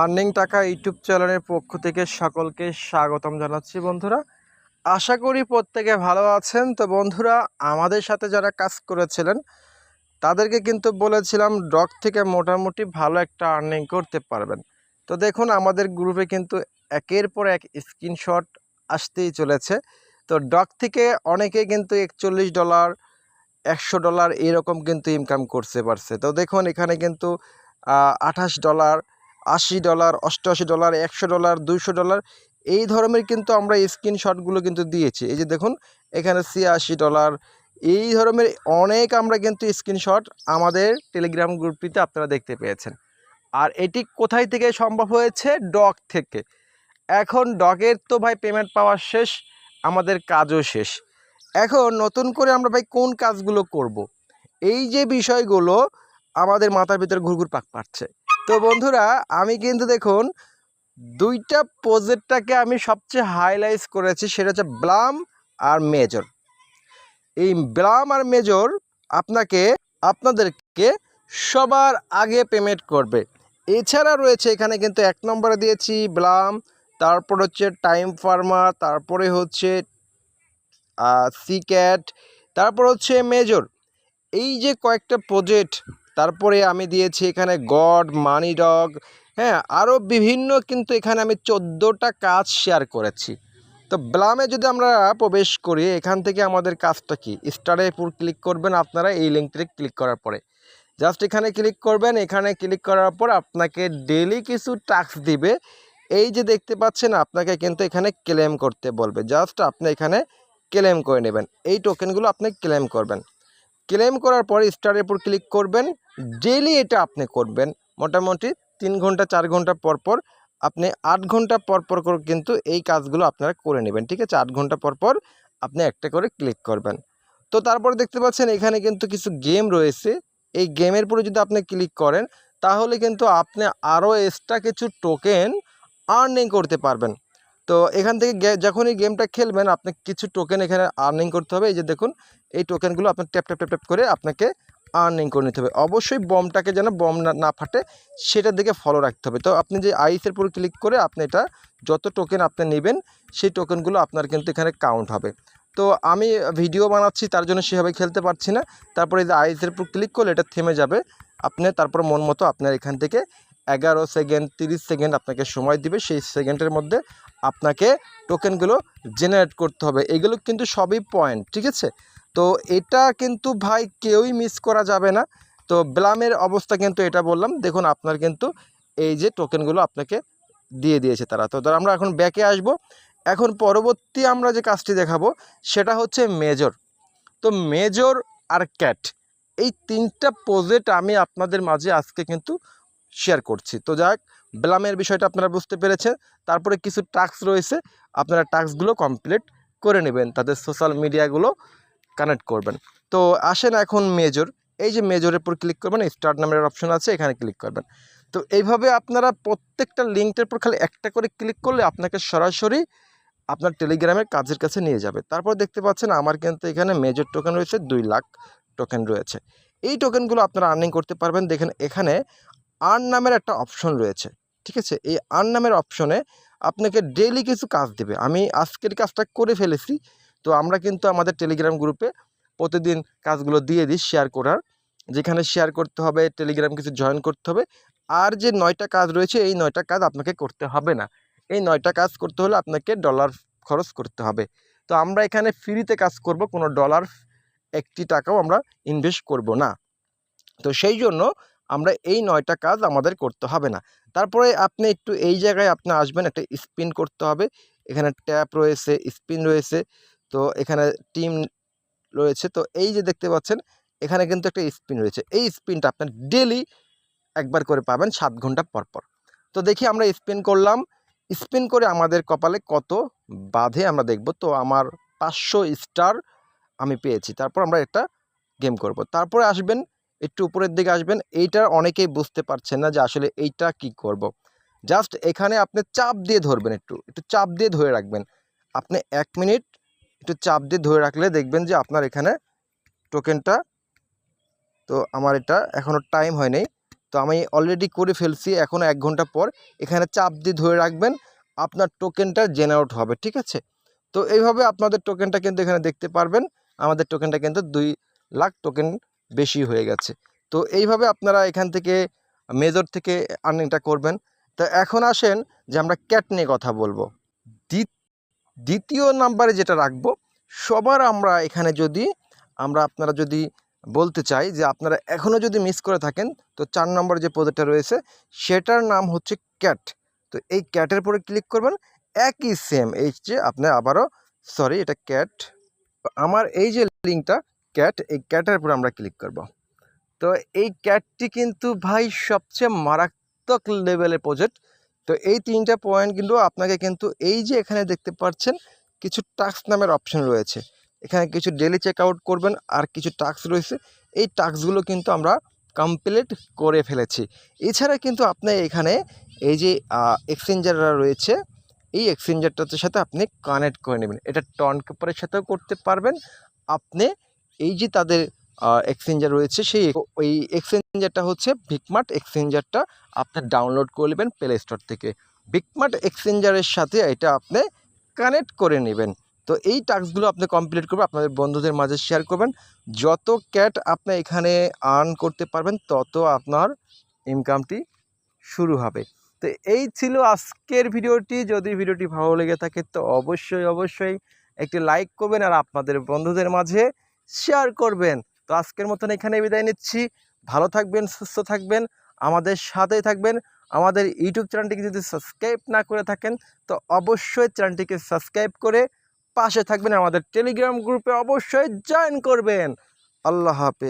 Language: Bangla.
আর্নিং টাকা ইউটিউব চ্যানেলের পক্ষ থেকে সকলকে স্বাগতম জানাচ্ছি বন্ধুরা। আশা করি প্রত্যেকে ভালো আছেন। তো বন্ধুরা, আমাদের সাথে যারা কাজ করেছিলেন তাদেরকে কিন্তু বলেছিলাম ডগ থেকে মোটামুটি ভালো একটা আর্নিং করতে পারবেন। তো দেখুন, আমাদের গ্রুপে কিন্তু একের পর এক স্ক্রিনশট আসতেই চলেছে। তো ডগ থেকে অনেকে কিন্তু $41, $100 এরকম কিন্তু ইনকাম করতে পারছে। তো দেখুন, এখানে কিন্তু $28, $80, $88, $100, $200 এই ধরনের কিন্তু আমরা স্ক্রিনশটগুলো কিন্তু দিয়েছি। এই যে দেখুন, এখানে $86 এই ধরনের অনেক আমরা কিন্তু স্ক্রিনশট আমাদের টেলিগ্রাম গ্রুপটিতে আপনারা দেখতে পেয়েছেন। আর এটি কোথায় থেকে সম্ভব হয়েছে? ডগ থেকে। এখন ডগের তো ভাই পেমেন্ট পাওয়া শেষ, আমাদের কাজও শেষ। এখন নতুন করে আমরা ভাই কোন কাজগুলো করব? এই যে বিষয়গুলো আমাদের মাথার ভিতরে ঘুরঘুর পাক পাচ্ছে। তো বন্ধুরা, আমি কিন্তু দেখুন দুইটা প্রজেক্টটাকে আমি সবচেয়ে হাইলাইট করেছি, সেটা হচ্ছে ব্লাম আর মেজর। এই ব্লাম আর মেজর আপনাদেরকে সবার আগে পেমেন্ট করবে। এছাড়া রয়েছে এখানে কিন্তু 1 নম্বরে দিয়েছি ব্লাম, তারপর হচ্ছে টাইম ফার্মার, তারপরে হচ্ছে সিক্যাট, তারপর হচ্ছে মেজর। এই যে কয়েকটা প্রজেক্ট, তারপরে আমি দিয়েছি এখানে গড, মানি ডগ, হ্যাঁ, আরও বিভিন্ন কিন্তু এখানে আমি 14টা কাজ শেয়ার করেছি। তো ব্লামে যদি আমরা প্রবেশ করি, এখান থেকে আমাদের কাজটা কি, স্টারের উপর ক্লিক করবেন আপনারা। এই লিঙ্কটিতে ক্লিক করার পরে জাস্ট এখানে ক্লিক করবেন। এখানে ক্লিক করার পর আপনাকে ডেইলি কিছু টাস্ক দিবে। এই যে দেখতে পাচ্ছেন, আপনাকে কিন্তু এখানে ক্লেম করতে বলবে। জাস্ট আপনি এখানে ক্লেম করে নেবেন, এই টোকেনগুলো আপনি ক্লেম করবেন। ক্লেম করার পরে স্টারের উপর ক্লিক করবেন। ডেইলি এটা আপনি করবেন, মোটামুটি 3 ঘন্টা 4 ঘন্টা পর পর, আপনি 8 ঘন্টা পর পর করে কিন্তু এই কাজগুলো আপনারা করে নেবেন। ঠিক আছে, 8 ঘন্টা পর পর আপনি একটা করে ক্লিক করবেন। তো তারপরে দেখতে পাচ্ছেন এখানে কিন্তু কিছু গেম রয়েছে। এই গেমের উপরে যদি আপনি ক্লিক করেন, তাহলে কিন্তু আপনি আরও এক্সট্রা কিছু টোকেন আর্নিং করতে পারবেন। তো এখান থেকে যখনই গেমটা খেলবেন, আপনি কিছু টোকেন এখানে আর্নিং করতে হবে। এই যে দেখুন, এই টোকেনগুলো আপনার ট্যাপ ট্যাপ ট্যাপ ট্যাপ করে আপনাকে আর্নিং করে নিতে হবে। অবশ্যই বমটাকে যেন বম না ফাটে সেটার দিকে ফলো রাখতে হবে। তো আপনি যে আইসের উপর ক্লিক করে আপনি এটা যত টোকেন আপনি নেবেন, সেই টোকেনগুলো আপনার কিন্তু এখানে কাউন্ট হবে। তো আমি ভিডিও বানাচ্ছি, তার জন্য সেভাবে খেলতে পারছি না। তারপরে এই যে আইসের উপর ক্লিক করলে এটা থেমে যাবে। আপনি তারপর মন মতো আপনার এখান থেকে 11 সেকেন্ড 30 সেকেন্ড আপনাকে সময় দিবে। সেই সেকেন্ডের মধ্যে আপনাকে টোকেনগুলো জেনারেট করতে হবে। এগুলো কিন্তু সবই পয়েন্ট, ঠিক আছে? তো এটা কিন্তু ভাই কেউই মিস করা যাবে না। তো ব্লামের অবস্থা কিন্তু এটা বললাম। দেখুন, আপনার কিন্তু এই যে টোকেনগুলো আপনাকে দিয়ে দিয়েছে তারা। তো আমরা এখন ব্যাকে আসব। এখন পরবর্তী আমরা যে কাজটি দেখাবো সেটা হচ্ছে মেজর। তো মেজর আর ক্যাট, এই 3টা প্রজেক্ট আমি আপনাদের মাঝে আজকে কিন্তু শেয়ার করছি। তো যাক, ব্লামের বিষয়টা আপনারা বুঝতে পেরেছেন। তারপরে কিছু টাস্ক রয়েছে, আপনারা টাস্কগুলো কমপ্লিট করে নেবেন, তাদের সোশ্যাল মিডিয়াগুলো কানেক্ট করবেন। তো আসেন এখন মেজর। এই যে মেজরের উপর ক্লিক করবেন, স্টার্ট নামের অপশন আছে, এখানে ক্লিক করবেন। তো এইভাবে আপনারা প্রত্যেকটা লিঙ্কের উপর খালি একটা করে ক্লিক করলে আপনাকে সরাসরি আপনার টেলিগ্রামের কাজের কাছে নিয়ে যাবে। তারপর দেখতে পাচ্ছেন আমার কিন্তু এখানে মেজর টোকেন রয়েছে, 2 লাখ টোকেন রয়েছে। এই টোকেনগুলো আপনারা আর্নিং করতে পারবেন। দেখেন এখানে আর্ন নামের একটা অপশন রয়েছে, ঠিক আছে? এই আর্ন নামের অপশনে আপনাকে ডেইলি কিছু কাজ দেবে। আমি আজকের কাজটা করে ফেলেছি। তো আমরা কিন্তু আমাদের টেলিগ্রাম গ্রুপে প্রতিদিন কাজগুলো দিয়ে দিই শেয়ার করার, যেখানে শেয়ার করতে হবে, টেলিগ্রাম কিছু জয়েন করতে হবে। আর যে 9টা কাজ রয়েছে, এই 9টা কাজ আপনাকে করতে হবে না। এই 9টা কাজ করতে হলে আপনাকে ডলার খরচ করতে হবে। তো আমরা এখানে ফ্রিতে কাজ করব, কোনো ডলার 1টি টাকাও আমরা ইনভেস্ট করব না। তো সেই জন্য আমরা এই 9টা কাজ আমাদের করতে হবে না। তারপরে আপনি একটু এই জায়গায় আপনি আসবেন, একটা স্পিন করতে হবে। এখানে ট্যাপ রয়েছে, স্পিন রয়েছে, তো এখানে টিম রয়েছে। তো এই যে দেখতে পাচ্ছেন, এখানে কিন্তু একটা স্পিন রয়েছে। এই স্পিনটা আপনার ডেলি একবার করে পাবেন 7 ঘন্টা পর পর। তো দেখি আমরা স্পিন করলাম। স্পিন করে আমাদের কপালে কত বাধে আমরা দেখব। তো আমার 500 স্টার আমি পেয়েছি। তারপর আমরা একটা গেম করব। তারপরে আসবেন, একটু উপরের দিকে আসবেন। এইটা অনেকেই বুঝতে পারছেন না যে আসলে এইটা কি করব। জাস্ট এখানে আপনি চাপ দিয়ে ধরবেন, একটু চাপ দিয়ে ধরে রাখবেন। আপনি 1 মিনিট একটু চাপ দিয়ে ধরে রাখলে দেখবেন যে আপনার এখানে টোকেনটা, তো আমার এটা এখনও টাইম হয়নি, তো আমি অলরেডি করে ফেলছি, এখনও 1 ঘন্টা পর এখানে চাপ দিয়ে ধরে রাখবেন, আপনার টোকেনটা জেনারেট হবে, ঠিক আছে। তো এইভাবে আপনাদের টোকেনটা কিন্তু এখানে দেখতে পারবেন, আমাদের টোকেনটা কিন্তু 2 লাখ টোকেন বেশি হয়ে গেছে। তো এইভাবে আপনারা এখান থেকে মেজর থেকে আর্নিংটা করবেন। তো এখন আসেন যে আমরা ক্যাট নিয়ে কথা বলবো। দ্বিতীয় নাম্বারে যেটা রাখবো, সবার আমরা এখানে যদি আপনারা যদি বলতে চাই যে আপনারা এখনও যদি মিস করে থাকেন, তো 4 নম্বর যে প্রজেক্টটা রয়েছে সেটার নাম হচ্ছে ক্যাট। তো এই ক্যাটের পরে ক্লিক করবেন, একই সেম এই যে আপনার আবারও এটা ক্যাট, আমার এই যে লিঙ্কটা ক্যাট, এই ক্যাটের উপরে আমরা ক্লিক করব। তো এই ক্যাটটি কিন্তু ভাই সবচেয়ে মারাত্মক লেভেলের প্রজেক্ট। তো এই 3টা পয়েন্ট কিন্তু আপনাকে কিন্তু এই যে এখানে দেখতে পাচ্ছেন কিছু টাস্ক নামের অপশন রয়েছে, এখানে কিছু ডেলি চেক আউট করবেন আর কিছু টাস্ক রয়েছে, এই টাস্কগুলো কিন্তু আমরা কমপ্লিট করে ফেলেছি। এছাড়া কিন্তু আপনি এখানে এই যে এক্সচেঞ্জাররা রয়েছে, এই এক্সচেঞ্জারটার সাথে আপনি কানেক্ট করে নেবেন, এটা টনকেপারের সাথেও করতে পারবেন। আপনি এই যে তাদের এক্সচেঞ্জার রয়েছে, সেই ওই এক্সচেঞ্জারটা হচ্ছে বিগমার্ট এক্সচেঞ্জারটা আপনি ডাউনলোড করে নেবেন প্লে স্টোর থেকে। বিগমার্ট এক্সচেঞ্জারের সাথে এটা আপনি কানেক্ট করে নেবেন। তো এই টাস্কগুলো আপনি কমপ্লিট করবেন, আপনাদের বন্ধুদের মাঝে শেয়ার করবেন। যত ক্যাট আপনি এখানে আর্ন করতে পারবেন, তত আপনার ইনকামটি শুরু হবে। তো এই ছিল আজকের ভিডিওটি। যদি ভিডিওটি ভালো লেগে থাকে তো অবশ্যই একটি লাইক করবেন আর আপনাদের বন্ধুদের মাঝে শেয়ার করবেন। তো আজকের মতন এখানে বিদায় নিচ্ছি। ভালো থাকবেন, সুস্থ থাকবেন, আমাদের সাথেই থাকবেন। আমাদের ইউটিউব চ্যানেলটিকে যদি সাবস্ক্রাইব না করে থাকেন তো অবশ্যই চ্যানেলটিকে সাবস্ক্রাইব করে পাশে থাকবেন, আমাদের টেলিগ্রাম গ্রুপে অবশ্যই জয়েন করবেন। আল্লাহ হাফেজ।